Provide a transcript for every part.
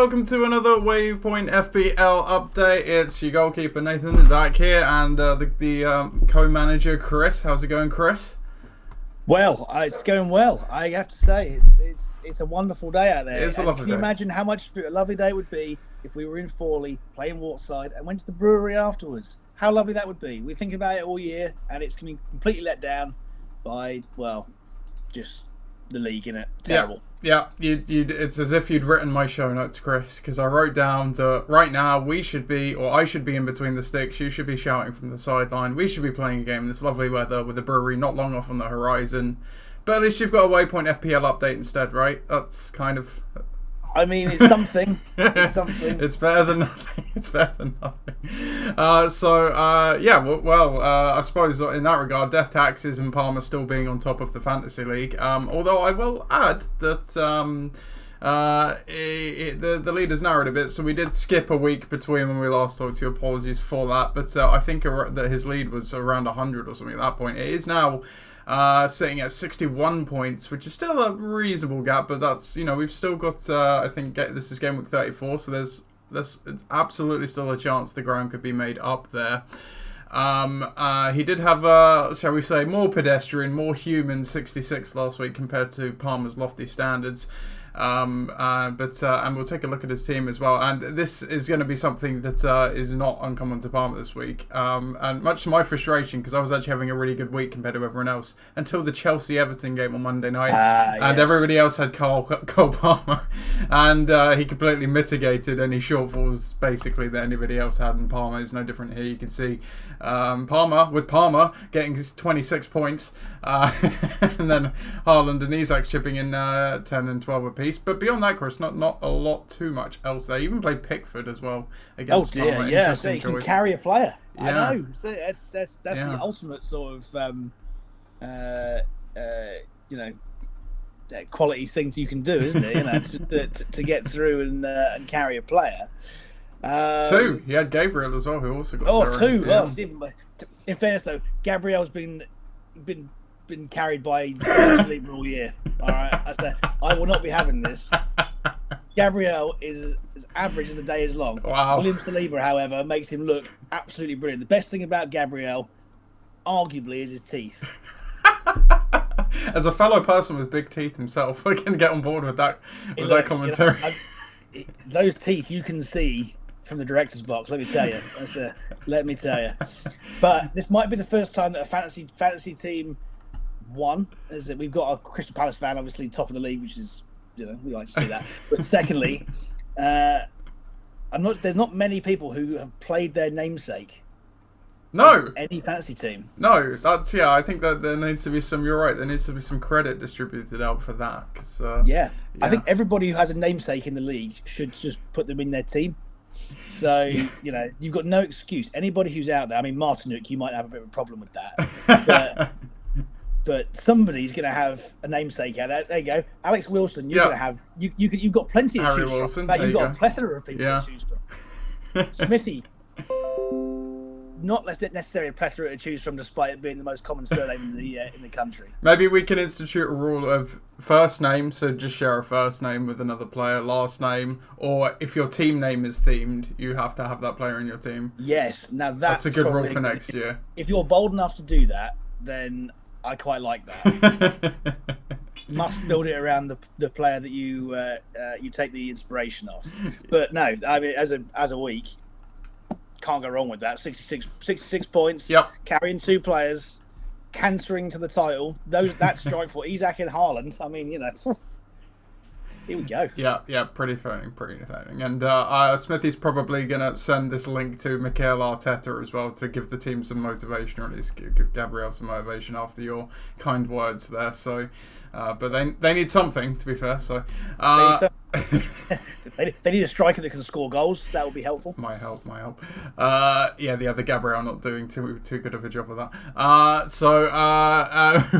welcome to another Waypoint FPL update. It's your goalkeeper Nathan back here, and the co-manager Chris. How's it going, Chris? Well, it's going well. I have to say, it's a wonderful day out there. It's a lovely day. Can you imagine how much a lovely day it would be if we were in Forley playing Waterside and went to the brewery afterwards? How lovely that would be. We think about it all year, and it's going to be completely let down by, well, just the league, innit? Terrible. Yeah, it's as if you'd written my show notes, Chris, because I wrote down that right now I should be in between the sticks. You should be shouting from the sideline. We should be playing a game in this lovely weather with the brewery not long off on the horizon. But at least you've got a Waypoint FPL update instead, right? That's kind of... I mean, it's something. It's something. It's better than nothing. It's better than nothing. I suppose in that regard, Death Taxes and Palmer still being on top of the Fantasy League. Although I will add that the leaders narrowed a bit, so we did skip a week between when we last talked to you. Apologies for that. But I think that his lead was around 100 or something at that point. It is now... sitting at 61 points, which is still a reasonable gap, but that's, we've still got, I think this is game week 34, so there's absolutely still a chance the ground could be made up there. He did have, shall we say, more pedestrian, more human 66 last week compared to Palmer's lofty standards. And we'll take a look at his team as well, and this is going to be something that is not uncommon to Palmer this week, and much to my frustration, because I was actually having a really good week compared to everyone else until the Chelsea-Everton game on Monday night, and everybody else had Cole Palmer, and he completely mitigated any shortfalls basically that anybody else had, and Palmer is no different here. You can see Palmer getting his 26 points, and then Haaland and Isak chipping in 10 and 12 apiece. But beyond that, Chris, not a lot too much else there. Even played Pickford as well against Palmer. Yeah, so you can carry a player. Yeah. I know. That's the ultimate sort of quality things you can do, isn't it? To get through and carry a player. Two. He had Gabriel as well, who also got two. Yeah. Well, in fairness, though, Gabriel's been carried by sleep all year. All right, I will not be having this. Gabriel is as average as the day is long. Wow. William Saliba, however, makes him look absolutely brilliant. The best thing about Gabriel, arguably, is his teeth. As a fellow person with big teeth himself, I can get on board with that commentary. Those teeth you can see from the director's box, let me tell you. Let me tell you. But this might be the first time that a fantasy team won. Is that we've got a Crystal Palace fan, obviously top of the league, which is, we like to see that. But secondly, there's not many people who have played their namesake. No. Any fantasy team. No, I think that there needs to be some. You're right. There needs to be some credit distributed out for that. I think everybody who has a namesake in the league should just put them in their team. So, you've got no excuse. Anybody who's out there, I mean, Martinuk, you might have a bit of a problem with that. But somebody's going to have a namesake out there. There you go. Alex Wilson, you're going to have... You've got plenty to Harry choose Wilson, from. You've got a plethora of people to choose from. Smithy, not necessarily a plethora to choose from, despite it being the most common surname in the country. Maybe we can institute a rule of first name, so just share a first name with another player, last name, or if your team name is themed, you have to have that player in your team. Yes, now that's a good rule for next year. If you're bold enough to do that, then I quite like that. Must build it around the player that you take the inspiration of. But no, I mean, as a week, can't go wrong with that. 66 points. Yep. Carrying two players, cantering to the title. That's strike for Isak and Haaland. I mean, here we go. Yeah, pretty fitting. And Smithy's probably going to send this link to Mikel Arteta as well to give the team some motivation, or at least give Gabriel some motivation after your kind words there. So, but they need something, to be fair. So, they need a striker that can score goals. That would be helpful. Might help. The Gabriel not doing too good of a job of that.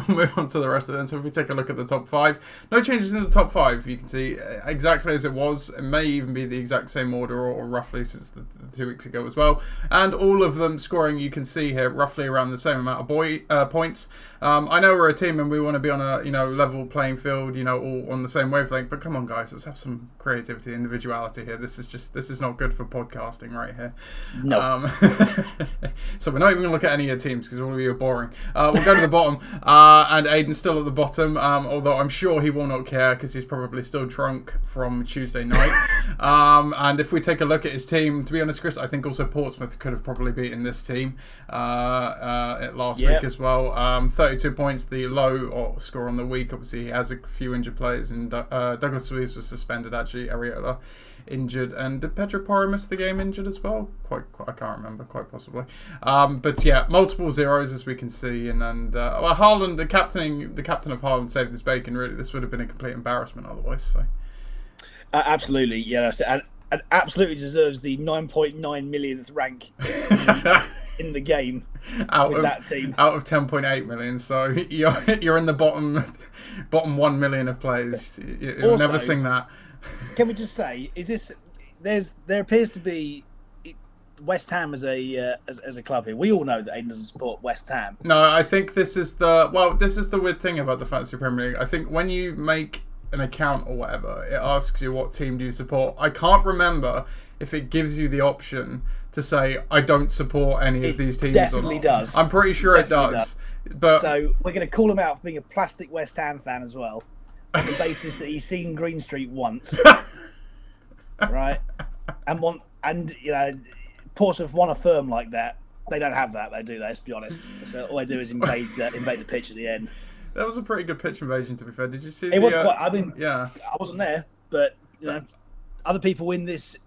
We'll move on to the rest of them. So if we take a look at the top five, no changes in the top five. You can see exactly as it was. It may even be the exact same order, or roughly since the 2 weeks ago as well. And all of them scoring, you can see here, roughly around the same amount of points. I know we're a team and we want to be on a level playing field, all on the same wavelength. But come on, guys, let's have some creativity, individuality here. This is not good for podcasting right here. No. So we're not even going to look at any of your teams because all of you are boring. We'll go to the bottom, and Aiden's still at the bottom, although I'm sure he will not care because he's probably still drunk from Tuesday night. And if we take a look at his team, to be honest, Chris, I think also Portsmouth could have probably beaten this team last week as well. 32 points, the low score on the week. Obviously, he has a few injured players, and Douglas Luiz was suspended, actually. Areola injured, and did Pedro Porro miss the game injured as well? Quite I can't remember, quite possibly. But yeah, multiple zeros as we can see, and well, Haaland, the captain of Haaland saved this bacon. Really, this would have been a complete embarrassment otherwise. So absolutely, yeah, that's it. And absolutely deserves the 9.9 millionth rank in the game with that team. Out of 10.8 million, so you're in the bottom 1 million of players. You'll never sing that. Can we just say, there appears to be West Ham as a club here. We all know that Aiden doesn't support West Ham. No, I think this is the weird thing about the Fantasy Premier League. I think when you make an account or whatever, it asks you what team do you support. I can't remember if it gives you the option to say I don't support any of these teams. Definitely or not. does. I'm pretty sure it does. But so we're going to call him out for being a plastic West Ham fan as well, on the basis that he's seen Green Street once, right? And you know, Portsmouth want a firm like that. They don't have that, though, do they? Let's be honest. So all they do is invade the pitch at the end. That was a pretty good pitch invasion, to be fair. Did you see? It was quite. I mean, yeah, I wasn't there, but you know, other people in this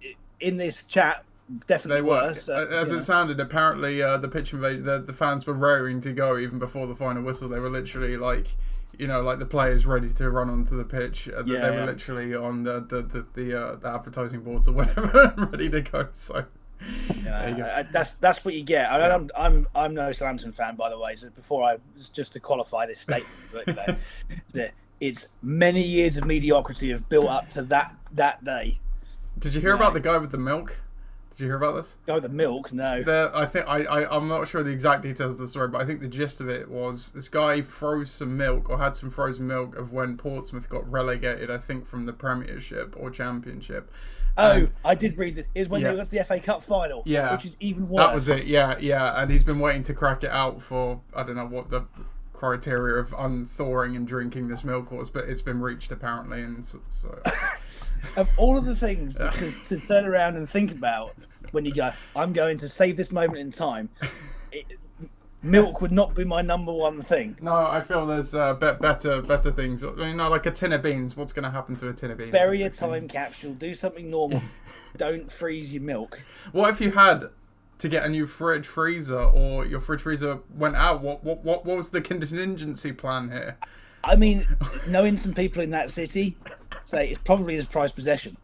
chat definitely were. So, as it sounded, apparently the pitch invasion, the fans were raring to go even before the final whistle. They were literally like, you know, like the players ready to run onto the pitch. They were literally on the advertising boards or whatever, ready to go. So. There you go. That's what you get. I'm no Southampton fan, by the way. So just to qualify this statement, but, you know, it's many years of mediocrity have built up to that day. Did you hear about the guy with the milk? Did you hear about this? Guy with the milk? No. I think I'm not sure the exact details of the story, but I think the gist of it was this guy froze some milk or had some frozen milk of when Portsmouth got relegated, I think, from the Premiership or Championship. I did read this. Is when they got to the FA Cup final, which is even worse. That was it, yeah. And he's been waiting to crack it out for, I don't know what the criteria of unthawing and drinking this milk was, but it's been reached apparently. And so of all of the things to turn around and think about when you go, I'm going to save this moment in time, milk would not be my number one thing. No, I feel there's better things. I mean, like a tin of beans. What's going to happen to a tin of beans? Bury a time capsule. Do something normal. Don't freeze your milk. What if you had to get a new fridge freezer, or your fridge freezer went out? What was the contingency plan here? I mean, knowing some people in that city, say it's probably his prized possession.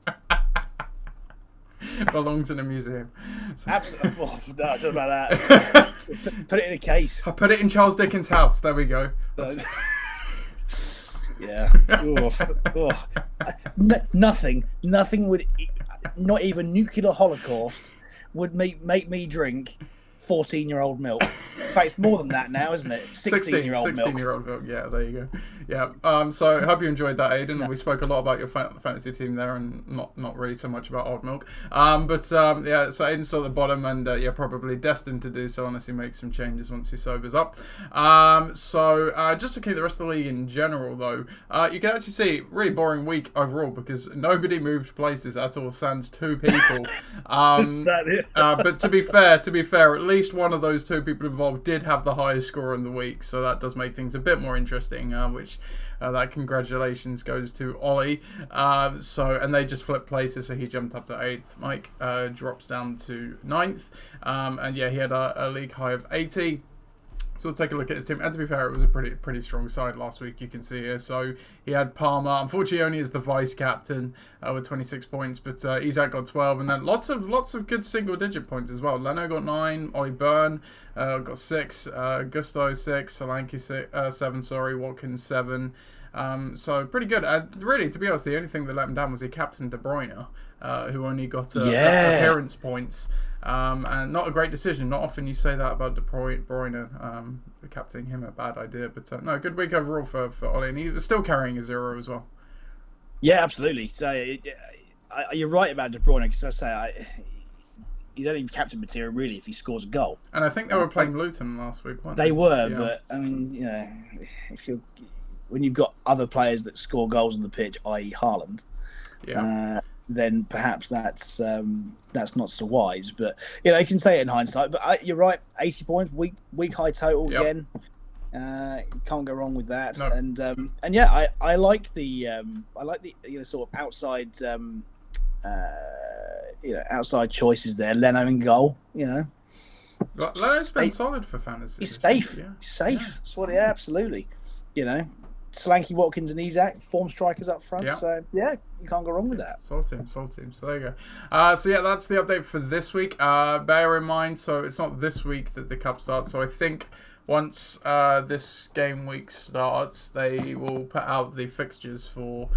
Belongs in a museum. So. Absolutely. Oh, no, I don't know about that. Put it in a case. I put it in Charles Dickens' house. There we go. Yeah. Nothing would, not even nuclear holocaust, would make me drink 14-year-old milk. In fact, it's more than that now, isn't it? 16-year-old milk. 16-year-old milk. Yeah, there you go. Yeah. So I hope you enjoyed that, Aidan. No. We spoke a lot about your fantasy team there, and not really so much about old milk. Yeah. So Aidan's still at the bottom, and probably destined to do so unless he makes some changes once he sobers up. Just to keep the rest of the league in general, though, you can actually see really boring week overall because nobody moved places at all. Sans two people. Is that it? But to be fair, at least one of those two people involved did have the highest score in the week, so that does make things a bit more interesting, which that congratulations goes to Ollie. And they just flipped places, so he jumped up to 8th. Mike drops down to 9th, and he had a league high of 80. So we'll take a look at his team. And to be fair, it was a pretty strong side last week, you can see here. So he had Palmer, unfortunately only as the vice-captain with 26 points, but Isaac got 12. And then lots of good single-digit points as well. Leno got 9, Ollie Byrne got 6, Gusto 6, Solanke 7, Watkins 7. So pretty good. Really, to be honest, the only thing that let him down was he captained De Bruyne, who only got appearance points. And not a great decision. Not often you say that about De Bruyne, captaining him, a bad idea. But no, good week overall for Ollie, and he was still carrying a 0 as well. Yeah, absolutely. So you're right about De Bruyne, because I say he's only captain material really if he scores a goal. And I think they were playing Luton last week, weren't they? They were, Yeah. but I mean, if you're when you've got other players that score goals on the pitch, i.e., Haaland, then perhaps that's not so wise. But you can say it in hindsight. But you're right, 80 points, week high total again. You can't go wrong with that. No. And yeah, I like the sort of outside outside choices there. Leno in goal, Leno's been solid for fantasy. He's safe. Yeah. He's safe. Yeah. That's what. Yeah, absolutely. Slanky, Watkins, and Isak, form strikers up front. Yeah. So yeah, you can't go wrong with that. Sold team. So there you go. So yeah, that's the update for this week. Bear in mind, so it's not this week that the cup starts. So I think once this game week starts, they will put out the fixtures for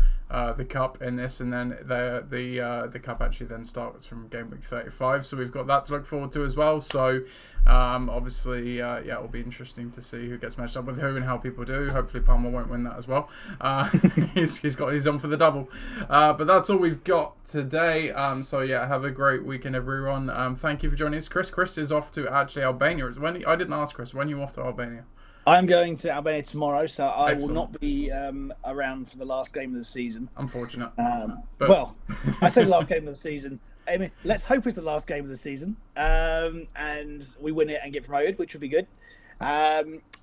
the cup in this, and then the cup actually then starts from game week 35. So we've got that to look forward to as well. So obviously, it'll be interesting to see who gets matched up with who and how people do. Hopefully, Palmer won't win that as well. He's on for the double. But that's all we've got today. So yeah, have a great weekend, everyone. Thank you for joining us. Chris is off to actually Albania. I didn't ask Chris, when are you off to Albania? I'm going to Albania tomorrow, so I will not be around for the last game of the season. Unfortunate. Well, I say the last game of the season. I mean, let's hope it's the last game of the season, and we win it and get promoted, which would be good.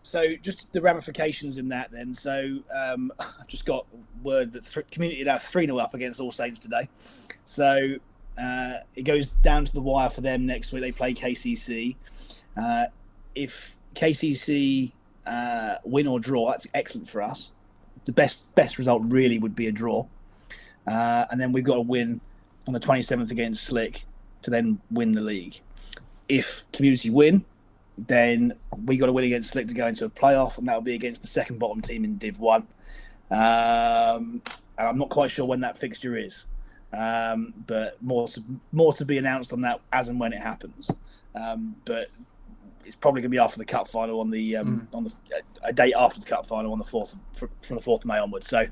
So just the ramifications in that then. So I've just got word that Community are now 3-0 up against All Saints today. So it goes down to the wire for them next week. They play KCC. If KCC win or draw, that's excellent for us. The best result really would be a draw. And then we've got to win on the 27th against Slick to then win the league. If Community win, then we got to win against Slick to go into a playoff, and that will be against the second bottom team in Div 1. And I'm not quite sure when that fixture is, but more to be announced on that as and when it happens. But it's probably going to be after the cup final on the a date after the cup final on the 4th from the 4th of May onwards. So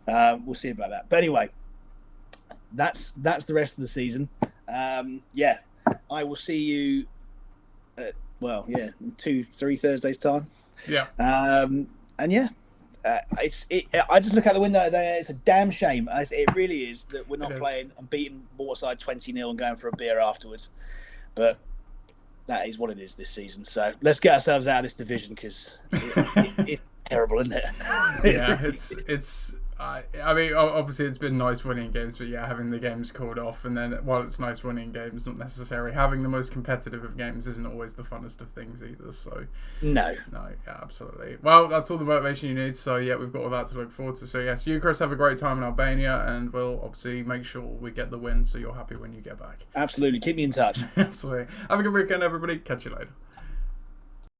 we'll see about that. But anyway, that's the rest of the season. I will see you in 2-3 Thursdays time. Yeah. I just look out the window today. It's a damn shame. It really is that we're not playing and beating Waterside 20-0 and going for a beer afterwards. But that is what it is this season. So let's get ourselves out of this division, because it's terrible, isn't it? Yeah, it's. I mean, obviously it's been nice winning games, but yeah, having the games called off, and then while it's nice winning games, not necessarily having the most competitive of games isn't always the funnest of things either. So no, yeah, absolutely. Well, that's all the motivation you need. So yeah, we've got all that to look forward to. So yes, you, Chris, have a great time in Albania, and we'll obviously make sure we get the win, so you're happy when you get back. Absolutely, keep me in touch. Absolutely. Have a good weekend, everybody. Catch you later.